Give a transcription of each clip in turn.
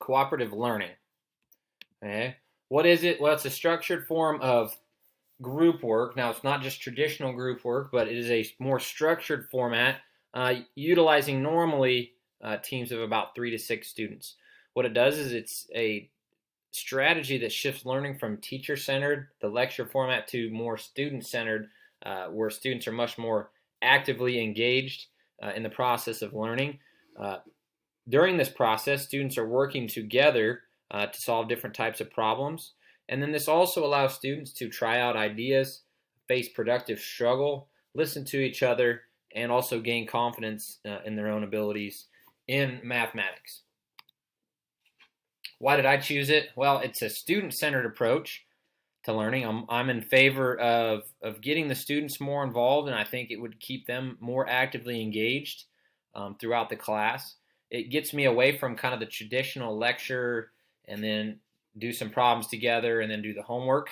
Cooperative learning. Okay. What is it? Well, it's a structured form of group work. Now, it's not just traditional group work, but it is a more structured format utilizing normally teams of about 3 to 6 students. What it does is it's a strategy that shifts learning from teacher-centered, the lecture format, to more student-centered, where students are much more actively engaged in the process of learning. Uh, During this process, students are working together to solve different types of problems. And then this also allows students to try out ideas, face productive struggle, listen to each other, and also gain confidence in their own abilities in mathematics. Why did I choose it? Well, it's a student-centered approach to learning. I'm in favor of getting the students more involved, and I think it would keep them more actively engaged throughout the class. It gets me away from kind of the traditional lecture and then do some problems together and then do the homework.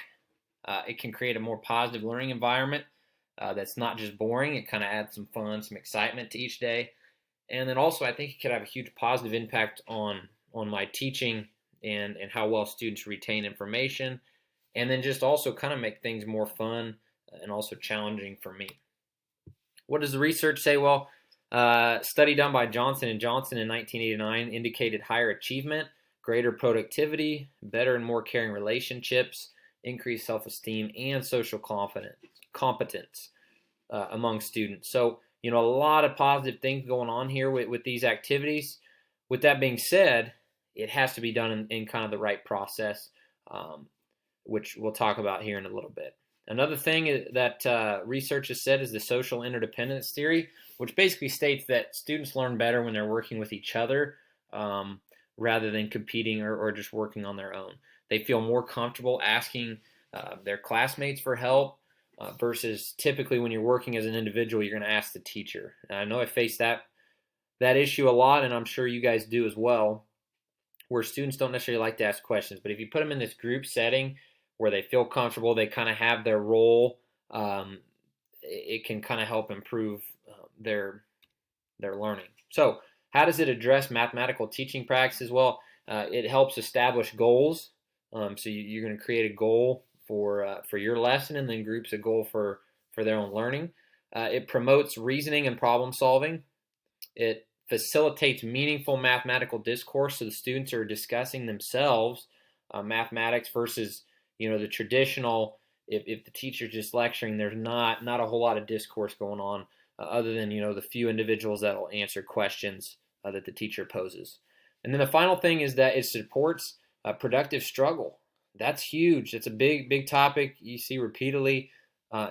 It can create a more positive learning environment that's not just boring. It kind of adds some fun, some excitement to each day. And then also I think it could have a huge positive impact on my teaching and how well students retain information, and then just also kind of make things more fun and also challenging for me. What does the research say? Well, study done by Johnson & Johnson in 1989 indicated higher achievement, greater productivity, better and more caring relationships, increased self-esteem, and social competence among students. So, a lot of positive things going on here with these activities. With that being said, it has to be done in kind of the right process, which we'll talk about here in a little bit. Another thing that research has said is the social interdependence theory, which basically states that students learn better when they're working with each other rather than competing or just working on their own. They feel more comfortable asking their classmates for help versus typically when you're working as an individual, you're going to ask the teacher. And I know I face that issue a lot, and I'm sure you guys do as well, where students don't necessarily like to ask questions. But if you put them in this group setting where they feel comfortable, they kind of have their role, it can kind of help improve their learning. So how does it address mathematical teaching practices? Well, it helps establish goals. So you're going to create a goal for your lesson, and then groups a goal for their own learning. It promotes reasoning and problem solving. It facilitates meaningful mathematical discourse, so the students are discussing themselves mathematics versus the traditional. If the teacher's just lecturing, there's not a whole lot of discourse going on other than the few individuals that will answer questions that the teacher poses. And then the final thing is that it supports productive struggle. That's huge. It's a big topic you see repeatedly.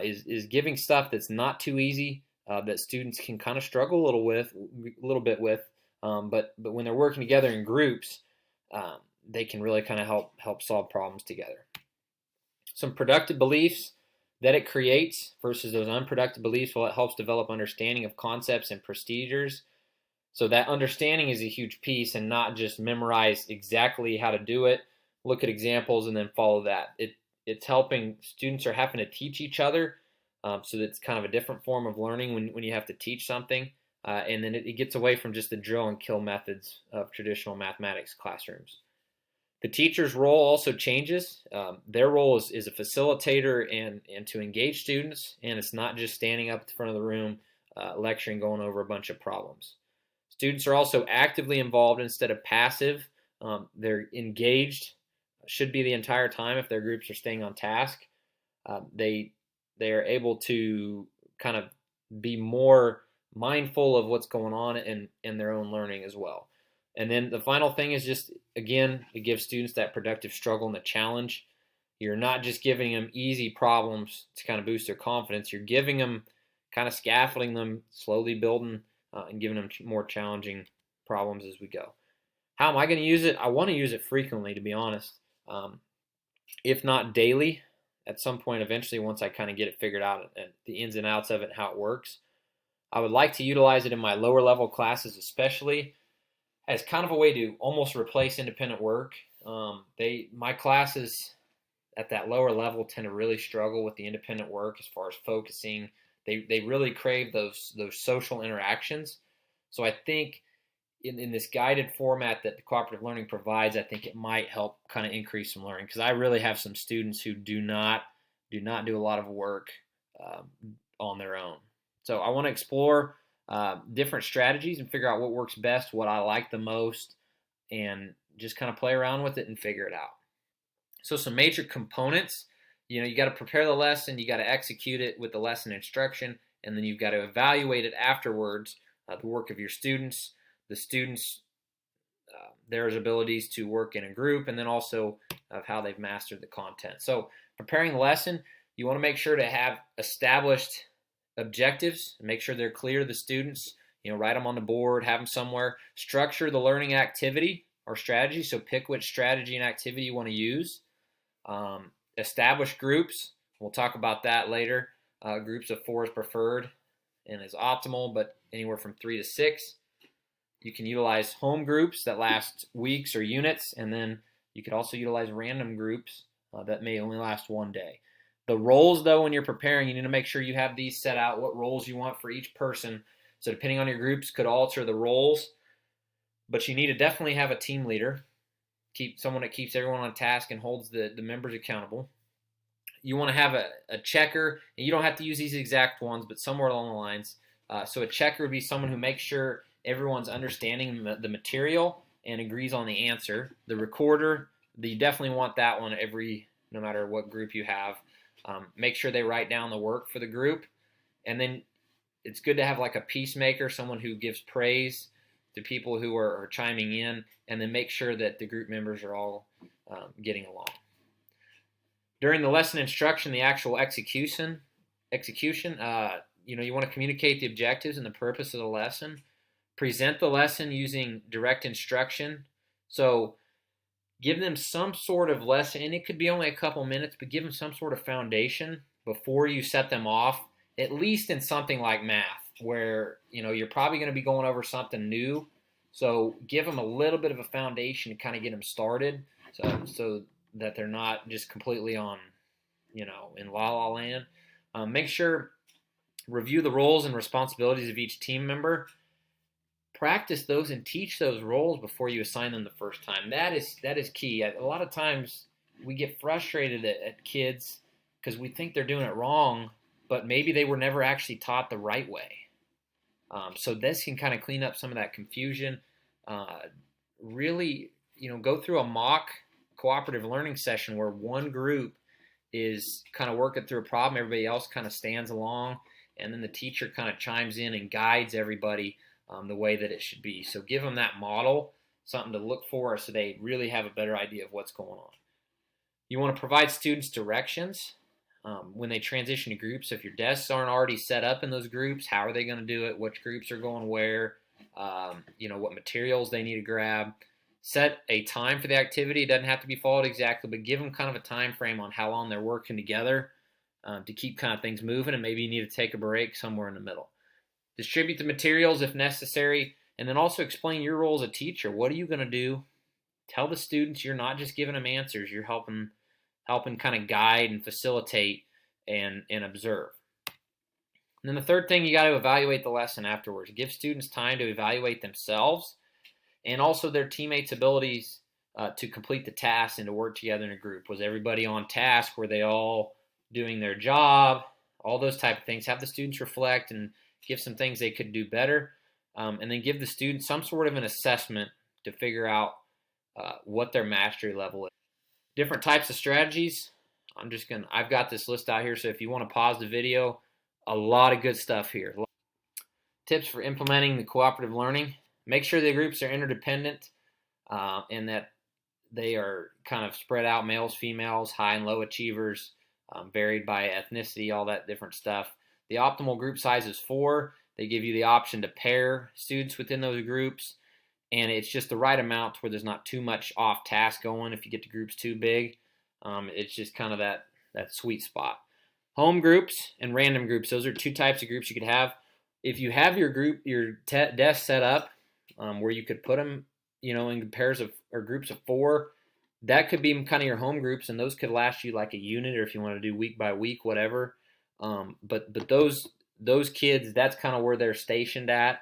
Is giving stuff that's not too easy. That students can kind of struggle a little bit with, but when they're working together in groups, they can really kind of help solve problems together. Some productive beliefs that it creates versus those unproductive beliefs. Well, it helps develop understanding of concepts and procedures. So that understanding is a huge piece, and not just memorize exactly how to do it. Look at examples and then follow that. It's helping students are having to teach each other. So that's kind of a different form of learning when you have to teach something. And then it gets away from just the drill and kill methods of traditional mathematics classrooms. The teacher's role also changes. Their role is a facilitator and to engage students, and it's not just standing up at the front of the room lecturing, going over a bunch of problems. Students are also actively involved instead of passive. They're engaged, should be the entire time if their groups are staying on task. They are able to kind of be more mindful of what's going on in their own learning as well. And then the final thing is just, again, it gives students that productive struggle and the challenge. You're not just giving them easy problems to kind of boost their confidence. You're giving them, kind of scaffolding them, slowly building and giving them more challenging problems as we go. How am I going to use it? I want to use it frequently, to be honest. If not daily, at some point eventually, once I kind of get it figured out and the ins and outs of it and how it works. I would like to utilize it in my lower level classes, especially as kind of a way to almost replace independent work. My classes at that lower level tend to really struggle with the independent work as far as focusing. They really crave those social interactions. So I think in this guided format that the cooperative learning provides, I think it might help kind of increase some learning, because I really have some students who do not do a lot of work on their own. So I want to explore different strategies and figure out what works best, what I like the most, and just kind of play around with it and figure it out. So some major components, you got to prepare the lesson, you got to execute it with the lesson instruction, and then you've got to evaluate it afterwards, the work of your students, the students, their abilities to work in a group, and then also of how they've mastered the content. So preparing the lesson, you want to make sure to have established objectives, make sure they're clear to the students, write them on the board, have them somewhere. Structure the learning activity or strategy, so pick which strategy and activity you want to use. Establish groups, we'll talk about that later. Groups of 4 is preferred and is optimal, but anywhere from 3 to 6. You can utilize home groups that last weeks or units, and then you could also utilize random groups that may only last one day. The roles, though, when you're preparing, you need to make sure you have these set out, what roles you want for each person. So depending on your groups, could alter the roles, but you need to definitely have a team leader, keep someone that keeps everyone on task and holds the members accountable. You want to have a checker, and you don't have to use these exact ones, but somewhere along the lines. So a checker would be someone who makes sure everyone's understanding the material and agrees on the answer. The recorder, you definitely want that one no matter what group you have. Make sure they write down the work for the group. And then it's good to have like a peacemaker, someone who gives praise to people who are chiming in, and then make sure that the group members are all getting along. During the lesson instruction, the actual execution, you want to communicate the objectives and the purpose of the lesson. Present the lesson using direct instruction. So give them some sort of lesson, and it could be only a couple minutes, but give them some sort of foundation before you set them off, at least in something like math, where you're probably going to be going over something new. So give them a little bit of a foundation to kind of get them started, so that they're not just completely on, in la-la land. Make sure, review the roles and responsibilities of each team member. Practice those and teach those roles before you assign them the first time. That is key. A lot of times we get frustrated at kids because we think they're doing it wrong, but maybe they were never actually taught the right way. So this can kind of clean up some of that confusion. Really, go through a mock cooperative learning session where one group is kind of working through a problem, everybody else kind of stands along, and then the teacher kind of chimes in and guides everybody the way that it should be. So give them that model, something to look for, so they really have a better idea of what's going on. You want to provide students directions when they transition to groups. So if your desks aren't already set up in those groups, how are they going to do it? Which groups are going where? What materials they need to grab. Set a time for the activity. It doesn't have to be followed exactly, but give them kind of a time frame on how long they're working together to keep kind of things moving, and maybe you need to take a break somewhere in the middle. Distribute the materials if necessary, and then also explain your role as a teacher. What are you going to do? Tell the students you're not just giving them answers. You're helping kind of guide and facilitate and observe. And then the third thing, you got to evaluate the lesson afterwards. Give students time to evaluate themselves and also their teammates' abilities to complete the task and to work together in a group. Was everybody on task? Were they all doing their job? All those type of things. Have the students reflect and give some things they could do better, and then give the students some sort of an assessment to figure out what their mastery level is. Different types of strategies. I've got this list out here, so if you want to pause the video, a lot of good stuff here. Tips for implementing the cooperative learning. Make sure the groups are interdependent and that they are kind of spread out, males, females, high and low achievers, varied by ethnicity, all that different stuff. The optimal group size is 4. They give you the option to pair students within those groups, and it's just the right amount where there's not too much off task going. If you get the groups too big, it's just kind of that sweet spot. Home groups and random groups, those are 2 types of groups you could have. If you have your desk set up where you could put them, in pairs of or groups of 4, that could be kind of your home groups, and those could last you like a unit, or if you want to do week by week, whatever. But those kids, that's kind of where they're stationed at,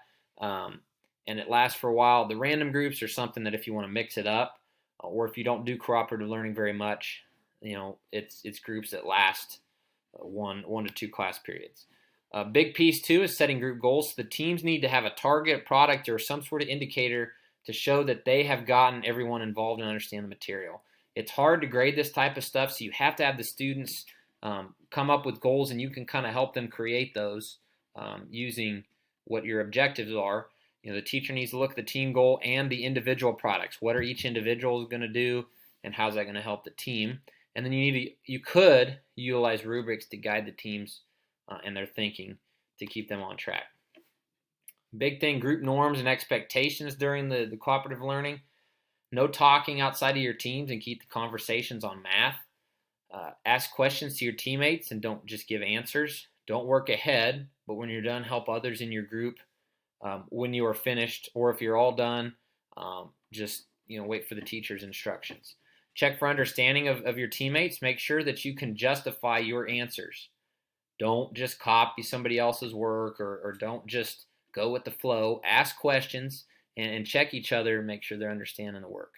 and it lasts for a while. The random groups are something that if you want to mix it up, or if you don't do cooperative learning very much, it's groups that last one to two class periods. A big piece too is setting group goals. So the teams need to have a target, product, or some sort of indicator to show that they have gotten everyone involved and understand the material. It's hard to grade this type of stuff, so you have to have the students come up with goals, and you can kind of help them create those using what your objectives are. The teacher needs to look at the team goal and the individual products. What are each individual going to do, and how's that going to help the team? And then you could utilize rubrics to guide the teams and their thinking to keep them on track. Big thing, group norms and expectations during the cooperative learning. No talking outside of your teams, and keep the conversations on math. Ask questions to your teammates and don't just give answers. Don't work ahead, but when you're done, help others in your group when you are finished, or if you're all done, just wait for the teacher's instructions. Check for understanding of your teammates. Make sure that you can justify your answers. Don't just copy somebody else's work, or don't just go with the flow. Ask questions and check each other and make sure they're understanding the work.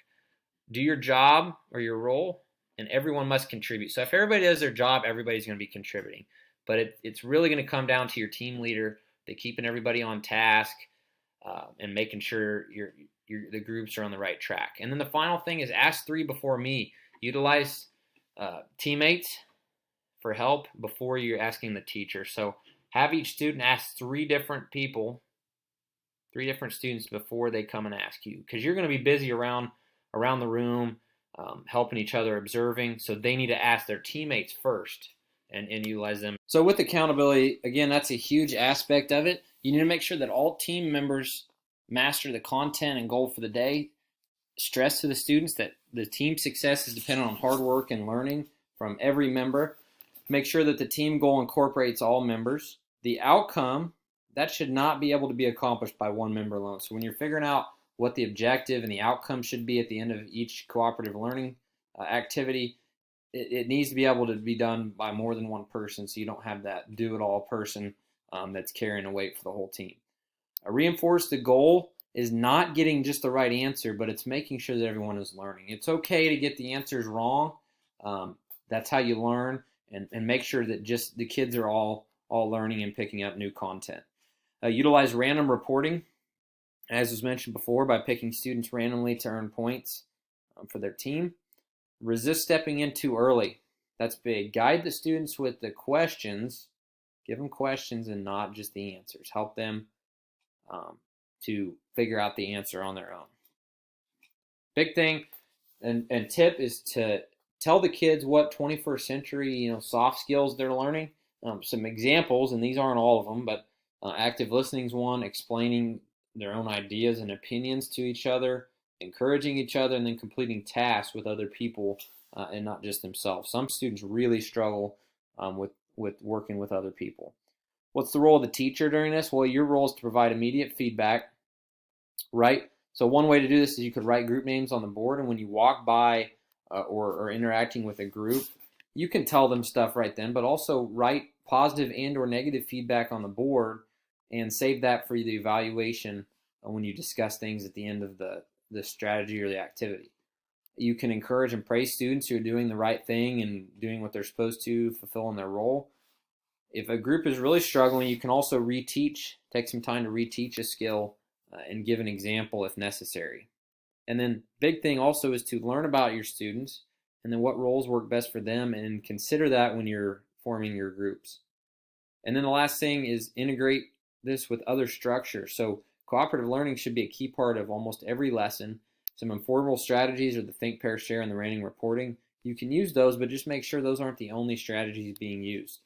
Do your job or your role, and everyone must contribute. So if everybody does their job, everybody's going to be contributing. But it's really going to come down to your team leader, to keeping everybody on task and making sure the groups are on the right track. And then the final thing is ask three before me. Utilize teammates for help before you're asking the teacher. So have each student ask three different students before they come and ask you, because you're going to be busy around the room, helping each other, observing. So they need to ask their teammates first and utilize them. So with accountability, again, that's a huge aspect of it. You need to make sure that all team members master the content and goal for the day. Stress to the students that the team success is dependent on hard work and learning from every member. Make sure that the team goal incorporates all members. The outcome, that should not be able to be accomplished by one member alone. So when you're figuring out what the objective and the outcome should be at the end of each cooperative learning activity, it needs to be able to be done by more than one person, so you don't have that do-it-all person that's carrying the weight for the whole team. Reinforce the goal is not getting just the right answer, but it's making sure that everyone is learning. It's okay to get the answers wrong. That's how you learn, and make sure that just the kids are all learning and picking up new content. Utilize random reporting, as was mentioned before, by picking students randomly to earn points for their team. Resist stepping in too early. That's big. Guide the students with the questions. Give them questions and not just the answers. Help them to figure out the answer on their own. Big thing and tip is to tell the kids what 21st century soft skills they're learning. Some examples, and these aren't all of them, but active listening is one. Explaining their own ideas and opinions to each other, encouraging each other, and then completing tasks with other people and not just themselves. Some students really struggle with working with other people. What's the role of the teacher during this? Well, your role is to provide immediate feedback, right? So one way to do this is you could write group names on the board, and when you walk by or interacting with a group, you can tell them stuff right then, but also write positive and or negative feedback on the board and save that for the evaluation when you discuss things at the end of the strategy or the activity. You can encourage and praise students who are doing the right thing and doing what they're supposed to, fulfilling their role. If a group is really struggling, you can also take some time to reteach a skill and give an example if necessary. And then big thing also is to learn about your students and then what roles work best for them, and consider that when you're forming your groups. And then the last thing is integrate this with other structures. So cooperative learning should be a key part of almost every lesson. Some informal strategies are the think, pair, share, and the random reporting. You can use those, but just make sure those aren't the only strategies being used.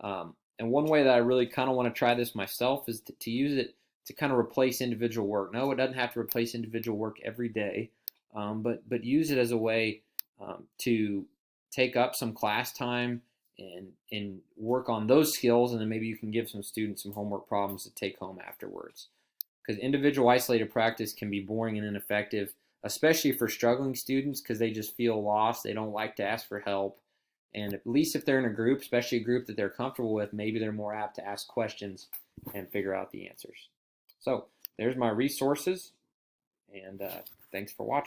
And one way that I really kind of want to try this myself is to use it to kind of replace individual work. No, it doesn't have to replace individual work every day, but use it as a way to take up some class time and work on those skills, and then maybe you can give some students some homework problems to take home afterwards. Because individual isolated practice can be boring and ineffective, especially for struggling students, because they just feel lost. They don't like to ask for help. And at least if they're in a group, especially a group that they're comfortable with, maybe they're more apt to ask questions and figure out the answers. So there's my resources, and thanks for watching.